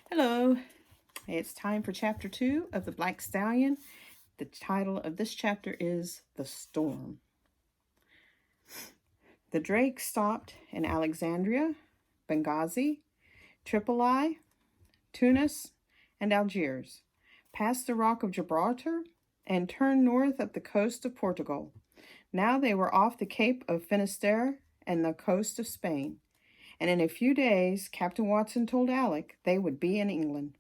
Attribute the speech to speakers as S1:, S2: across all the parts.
S1: Hello, it's time for chapter 2 of the Black Stallion. The title of this chapter is The Storm. The Drake stopped in Alexandria, Benghazi, Tripoli, Tunis, and Algiers, passed the Rock of Gibraltar, and turned north up the coast of Portugal. Now they were off the Cape of Finisterre and the coast of Spain, and in a few days Captain Watson told Alec they would be in England.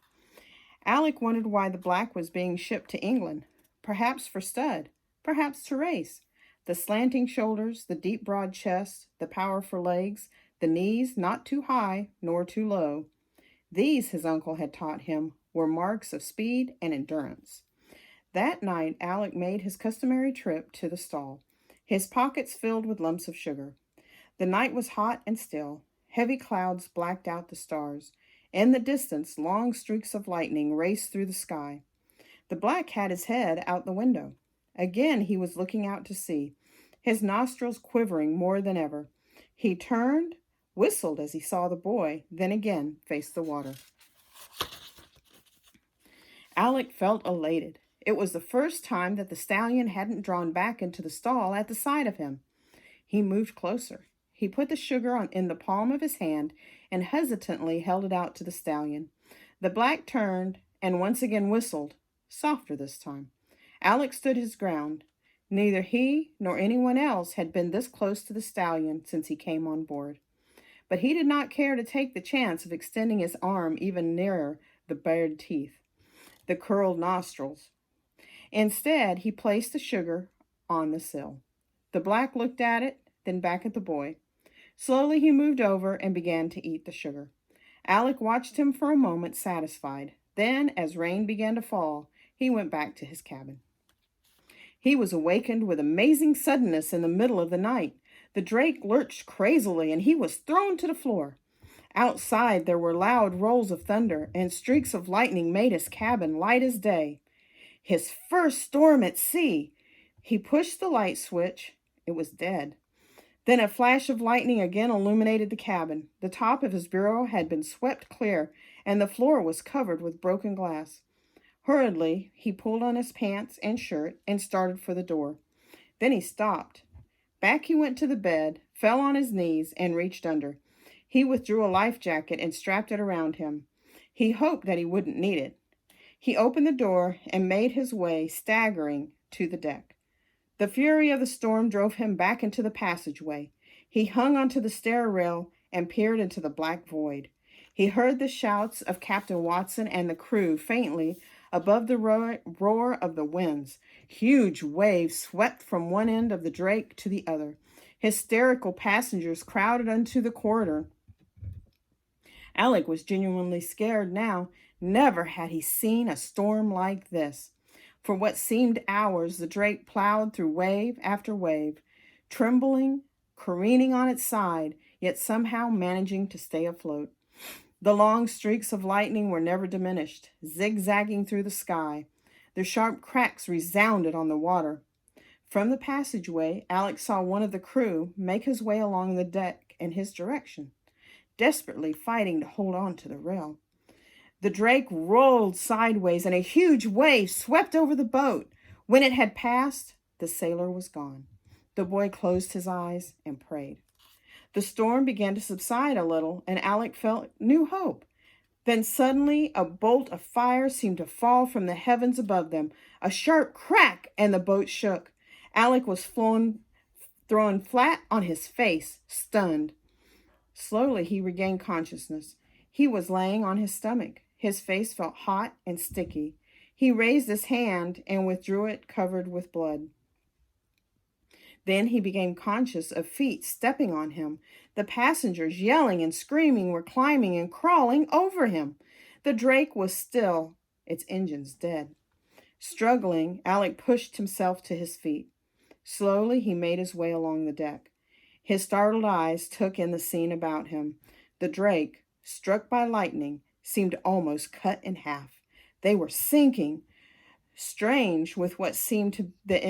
S1: Alec wondered why the black was being shipped to England, perhaps for stud, perhaps to race. The slanting shoulders, the deep broad chest, the powerful legs, the knees not too high nor too low. These, his uncle had taught him, were marks of speed and endurance. That night Alec made his customary trip to the stall, his pockets filled with lumps of sugar. The night was hot and still. Heavy clouds blacked out the stars. In the distance, long streaks of lightning raced through the sky. The black had his head out the window. Again he was looking out to sea, his nostrils quivering more than ever. He turned, whistled as he saw the boy, then again faced the water. Alec felt elated. It was the first time that the stallion hadn't drawn back into the stall at the sight of him. He moved closer. He put the sugar in the palm of his hand and hesitantly held it out to the stallion. The black turned and once again whistled, softer this time. Alec stood his ground. Neither he nor anyone else had been this close to the stallion since he came on board. But he did not care to take the chance of extending his arm even nearer the bared teeth, the curled nostrils. Instead, he placed the sugar on the sill. The black looked at it, then back at the boy. Slowly he moved over and began to eat the sugar. Alec watched him for a moment, satisfied. Then, as rain began to fall, he went back to his cabin. He was awakened with amazing suddenness in the middle of the night. The drake lurched crazily, and he was thrown to the floor. Outside there were loud rolls of thunder, and streaks of lightning made his cabin light as day. His first storm at sea! He pushed the light switch. It was dead. Then a flash of lightning again illuminated the cabin. The top of his bureau had been swept clear, and the floor was covered with broken glass. Hurriedly, he pulled on his pants and shirt and started for the door. Then he stopped. Back he went to the bed, fell on his knees, and reached under. He withdrew a life jacket and strapped it around him. He hoped that he wouldn't need it. He opened the door and made his way, staggering, to the deck. The fury of the storm drove him back into the passageway. He hung onto the stair rail and peered into the black void. He heard the shouts of Captain Watson and the crew faintly above the roar of the winds. Huge waves swept from one end of the drake to the other. Hysterical passengers crowded into the corridor. Alec was genuinely scared now. Never had he seen a storm like this. For what seemed hours, the drake plowed through wave after wave, trembling, careening on its side, yet somehow managing to stay afloat. The long streaks of lightning were never diminished, zigzagging through the sky. Their sharp cracks resounded on the water. From the passageway, Alec saw one of the crew make his way along the deck in his direction, desperately fighting to hold on to the rail. The drake rolled sideways, and a huge wave swept over the boat. When it had passed, the sailor was gone. The boy closed his eyes and prayed. The storm began to subside a little, and Alec felt new hope. Then suddenly a bolt of fire seemed to fall from the heavens above them. A sharp crack, and the boat shook. Alec was thrown flat on his face, stunned. Slowly he regained consciousness. He was laying on his stomach. His face felt hot and sticky. He raised his hand and withdrew it, covered with blood. Then he became conscious of feet stepping on him. The passengers, yelling and screaming, were climbing and crawling over him. The drake was still, its engines dead. Struggling, Alec pushed himself to his feet. Slowly he made his way along the deck. His startled eyes took in the scene about him. The drake, struck by lightning, seemed almost cut in half. They were sinking. Strange, with what seemed the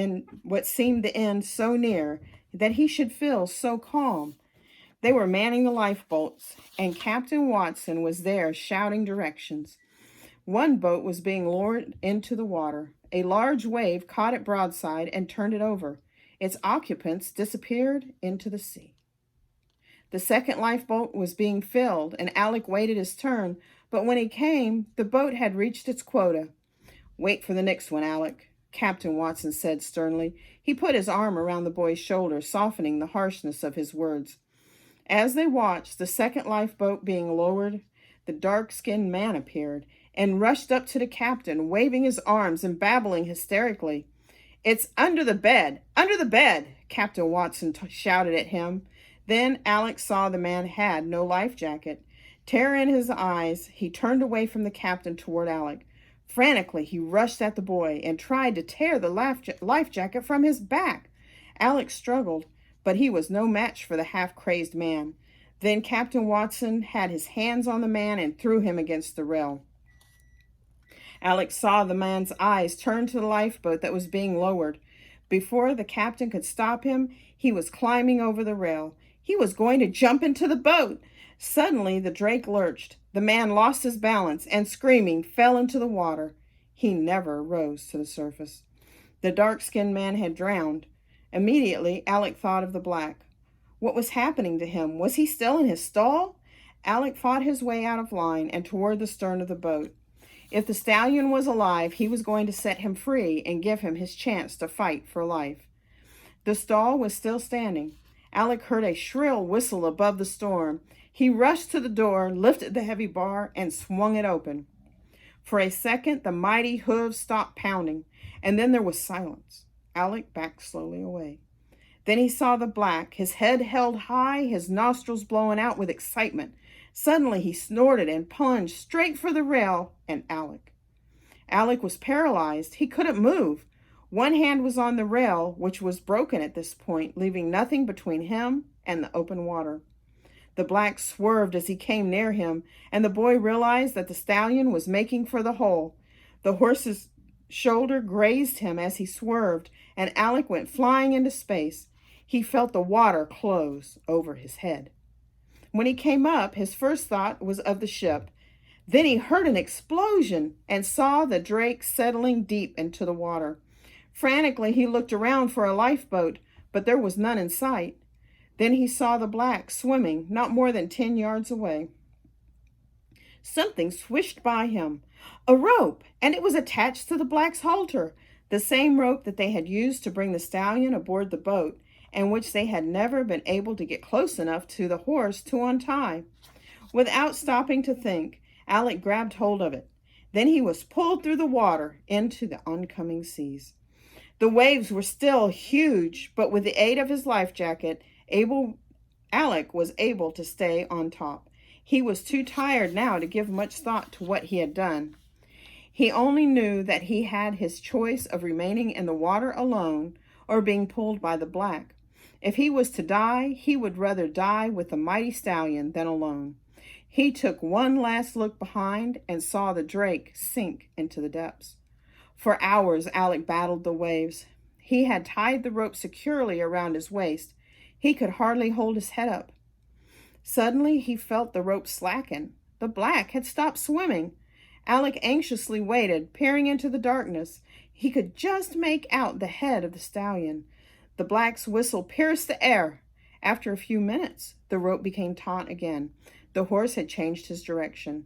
S1: end so near, that he should feel so calm. They were manning the lifeboats, and Captain Watson was there shouting directions. One boat was being lowered into the water. A large wave caught it broadside and turned it over. Its occupants disappeared into the sea. The second lifeboat was being filled, and Alec waited his turn, but when he came, the boat had reached its quota. "Wait for the next one, Alec," Captain Watson said sternly. He put his arm around the boy's shoulder, softening the harshness of his words. As they watched the second lifeboat being lowered, the dark-skinned man appeared and rushed up to the captain, waving his arms and babbling hysterically. "It's under the bed! Under the bed!" Captain Watson shouted at him. Then Alec saw the man had no life jacket. Terror in his eyes, he turned away from the captain toward Alec. Frantically, he rushed at the boy and tried to tear the life jacket from his back. Alec struggled, but he was no match for the half-crazed man. Then Captain Watson had his hands on the man and threw him against the rail. Alec saw the man's eyes turn to the lifeboat that was being lowered. Before the captain could stop him, he was climbing over the rail. He was going to jump into the boat. Suddenly, the drake lurched. The man lost his balance and, screaming, fell into the water. He never rose to the surface. The dark-skinned man had drowned. Immediately, Alec thought of the black. What was happening to him? Was he still in his stall? Alec fought his way out of line and toward the stern of the boat. If the stallion was alive, he was going to set him free and give him his chance to fight for life. The stall was still standing. Alec heard a shrill whistle above the storm. He rushed to the door, lifted the heavy bar, and swung it open. For a second, the mighty hooves stopped pounding, and then there was silence. Alec backed slowly away. Then he saw the black, his head held high, his nostrils blowing out with excitement. Suddenly he snorted and plunged straight for the rail and Alec. Alec was paralyzed. He couldn't move. One hand was on the rail, which was broken at this point, leaving nothing between him and the open water. The black swerved as he came near him, and the boy realized that the stallion was making for the hole. The horse's shoulder grazed him as he swerved, and Alec went flying into space. He felt the water close over his head. When he came up, his first thought was of the ship. Then he heard an explosion and saw the drake settling deep into the water. Frantically, he looked around for a lifeboat, but there was none in sight. Then he saw the black swimming not more than 10 yards away. Something swished by him. A rope, and it was attached to the black's halter, the same rope that they had used to bring the stallion aboard the boat, and which they had never been able to get close enough to the horse to untie. Without stopping to think, Alec grabbed hold of it. Then he was pulled through the water into the oncoming seas. The waves were still huge, but with the aid of his life jacket, Alec was able to stay on top. He was too tired now to give much thought to what he had done. He only knew that he had his choice of remaining in the water alone or being pulled by the black. If he was to die, he would rather die with the mighty stallion than alone. He took one last look behind and saw the drake sink into the depths. For hours, Alec battled the waves. He had tied the rope securely around his waist. He could hardly hold his head up. Suddenly, he felt the rope slacken. The black had stopped swimming. Alec anxiously waited, peering into the darkness. He could just make out the head of the stallion. The black's whistle pierced the air. After a few minutes, the rope became taut again. The horse had changed his direction.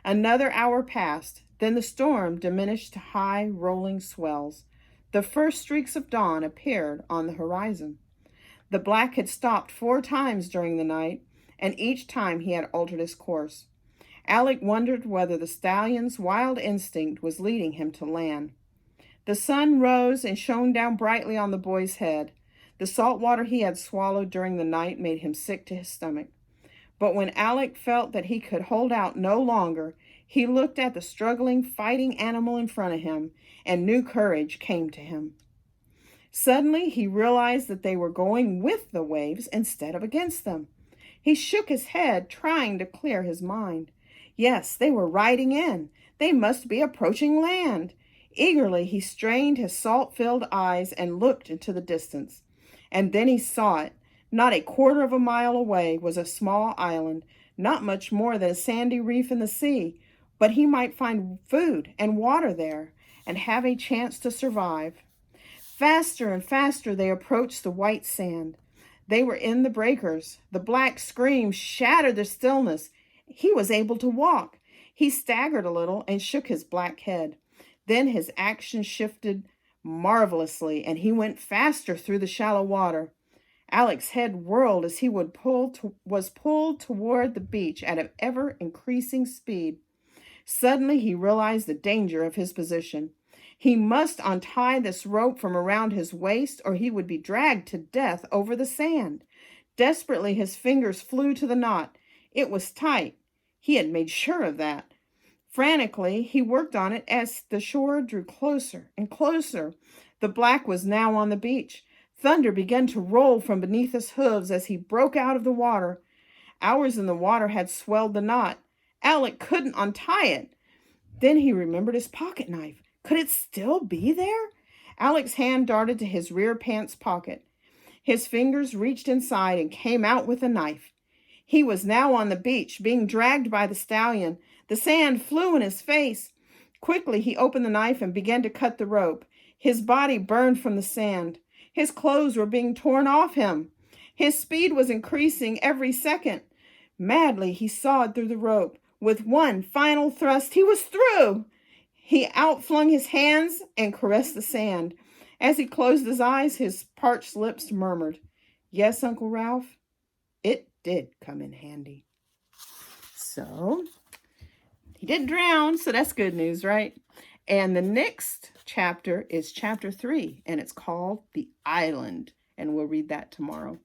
S1: Another hour passed. Then the storm diminished to high, rolling swells. The first streaks of dawn appeared on the horizon. The black had stopped 4 times during the night, and each time he had altered his course. Alec wondered whether the stallion's wild instinct was leading him to land. The sun rose and shone down brightly on the boy's head. The salt water he had swallowed during the night made him sick to his stomach. But when Alec felt that he could hold out no longer, he looked at the struggling, fighting animal in front of him, and new courage came to him. Suddenly, he realized that they were going with the waves instead of against them. He shook his head, trying to clear his mind. Yes, they were riding in. They must be approaching land. Eagerly, he strained his salt-filled eyes and looked into the distance. And then he saw it. Not a quarter of a mile away was a small island, not much more than a sandy reef in the sea, but he might find food and water there and have a chance to survive. Faster and faster they approached the white sand. They were in the breakers. The black scream shattered the stillness. He was able to walk. He staggered a little and shook his black head. Then his action shifted marvelously, and he went faster through the shallow water. Alec's head whirled as he was pulled toward the beach at an ever-increasing speed. Suddenly he realized the danger of his position. He must untie this rope from around his waist, or he would be dragged to death over the sand. Desperately, his fingers flew to the knot. It was tight. He had made sure of that. Frantically, he worked on it as the shore drew closer and closer. The black was now on the beach. Thunder began to roll from beneath his hooves as he broke out of the water. Hours in the water had swelled the knot. Alec couldn't untie it. Then he remembered his pocket knife. Could it still be there? Alec's hand darted to his rear pants pocket. His fingers reached inside and came out with a knife. He was now on the beach, being dragged by the stallion. The sand flew in his face. Quickly, he opened the knife and began to cut the rope. His body burned from the sand. His clothes were being torn off him. His speed was increasing every second. Madly, he sawed through the rope. With one final thrust, he was through. He outflung his hands and caressed the sand. As he closed his eyes, his parched lips murmured, "Yes, Uncle Ralph, it did come in handy." So, he didn't drown, so that's good news, right? And the next chapter is chapter 3, and it's called The Island, and we'll read that tomorrow.